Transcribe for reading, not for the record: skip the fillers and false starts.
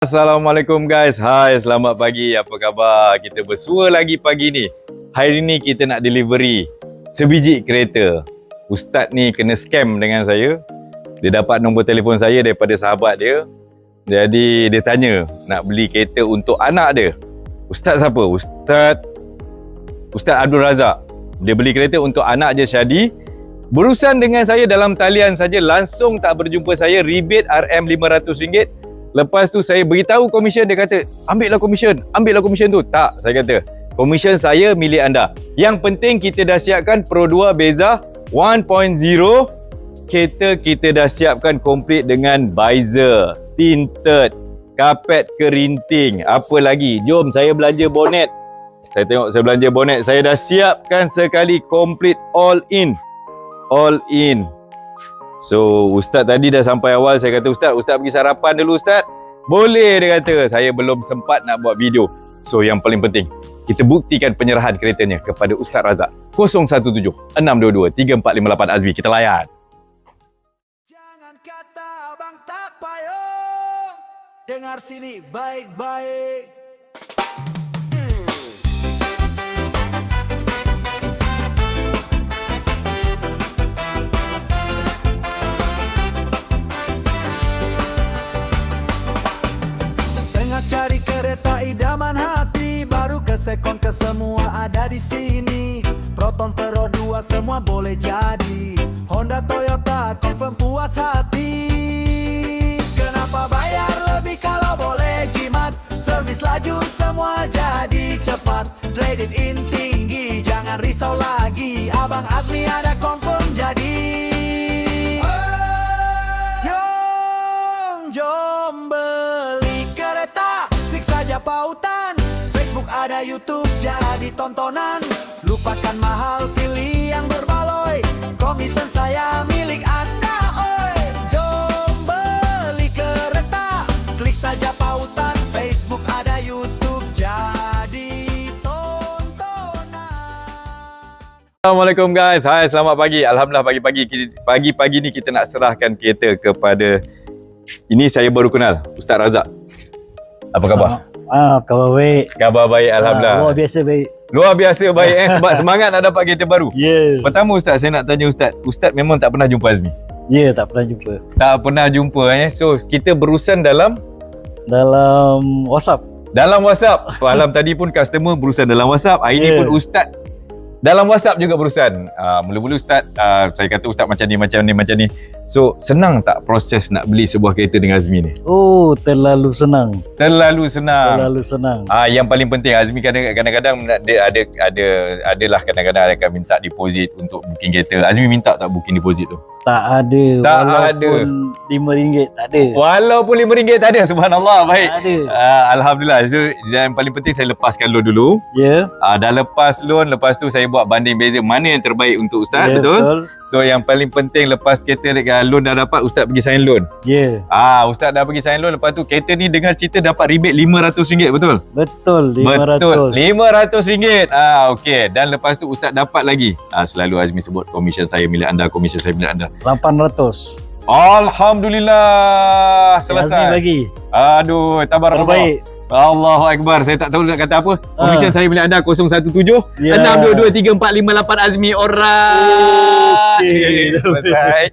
Assalamualaikum guys. Hai, selamat pagi. Apa khabar? Kita bersua lagi pagi ni. Hari ni kita nak delivery sebiji kereta. Ustaz ni kena scam dengan saya. Dia dapat nombor telefon saya daripada sahabat dia. Jadi dia tanya nak beli kereta untuk anak dia. Ustaz siapa? Ustaz Abdul Razak. Dia beli kereta untuk anak dia Syadi. Berurusan dengan saya dalam talian saja, langsung tak berjumpa saya, rebate RM500. Lepas tu saya beritahu komisen, dia kata ambillah komisen tu. Tak, saya kata komisen saya milik anda. Yang penting kita dah siapkan Pro 2 Beza 1.0. Kereta kita dah siapkan komplit dengan visor, tinted, kapet kerinting. Apa lagi? Jom saya belanja bonet. Saya tengok saya belanja bonet. Saya dah siapkan sekali komplit all in. So, Ustaz tadi dah sampai awal. Saya kata, Ustaz pergi sarapan dulu Ustaz. Boleh, dia kata. Saya belum sempat nak buat video. So, yang paling penting, kita buktikan penyerahan keretanya kepada Ustaz Razak. 017-622-3458 Azmi. Kita layan. Jangan kata abang tak payung. Dengar sini baik-baik. Cari kereta idaman hati, baru ke sekon ke semua ada di sini. Proton Pro 2 semua boleh jadi. Honda Toyota confirm puas hati. Kenapa bayar lebih kalau boleh jimat? Servis laju semua jadi cepat. Trade it in tinggi, jangan risau lagi. Abang Azmi ada confirm jadi. Jom beli kereta, klik saja pautan. Facebook ada, YouTube jadi tontonan. Lupakan mahal, pilih yang berbaloi. Komisen saya milik anda, oi. Jom beli kereta, klik saja pautan. Facebook ada, YouTube jadi tontonan. Assalamualaikum guys. Hai, selamat pagi. Alhamdulillah pagi-pagi ni kita nak serahkan kereta kepada, ini saya baru kenal, Ustaz Razak. Apa khabar? Khabar baik. Khabar baik, Alhamdulillah. Luar biasa baik. Luar biasa baik sebab semangat nak dapat kereta baru. Ya. Pertama Ustaz, saya nak tanya Ustaz memang tak pernah jumpa Azmi? Ya, tak pernah jumpa. Tak pernah jumpa So kita berurusan dalam WhatsApp. Dalam WhatsApp. Malam tadi pun customer berurusan dalam WhatsApp. Hari ni pun Ustaz dalam WhatsApp juga berurusan. Mula-mula Ustaz, saya kata Ustaz macam ni. So, senang tak proses nak beli sebuah kereta dengan Azmi ni? Oh, terlalu senang. Terlalu senang. Yang paling penting, Azmi kadang-kadang dia adalah kadang-kadang akan minta deposit untuk booking kereta. Azmi minta tak booking deposit tu? Tak ada. Walaupun RM5 tak ada. Walaupun RM5 tak ada. Subhanallah, baik. Tak ada. Alhamdulillah. So, yang paling penting saya lepaskan loan dulu. Ya. Dah lepas loan, lepas tu saya buat banding beza mana yang terbaik untuk Ustaz, betul? So yang paling penting lepas kereta loan dah dapat, Ustaz pergi sign loan. Ya. Ustaz dah pergi sign loan, lepas tu kereta ni dengar cerita dapat rebate RM500, betul? Betul, RM500. RM500. Okey. Dan lepas tu Ustaz dapat lagi. Selalu Azmi sebut komisen saya milik anda, komisen saya milik anda. RM800. Alhamdulillah, selesai. Azmi bagi. Aduh, tabarakallah. Terbaik. Allahu Akbar. Saya tak tahu nak kata apa. Komisen saya milik anda 017-622-3458 Azmi. Alright. Okey. Selesai.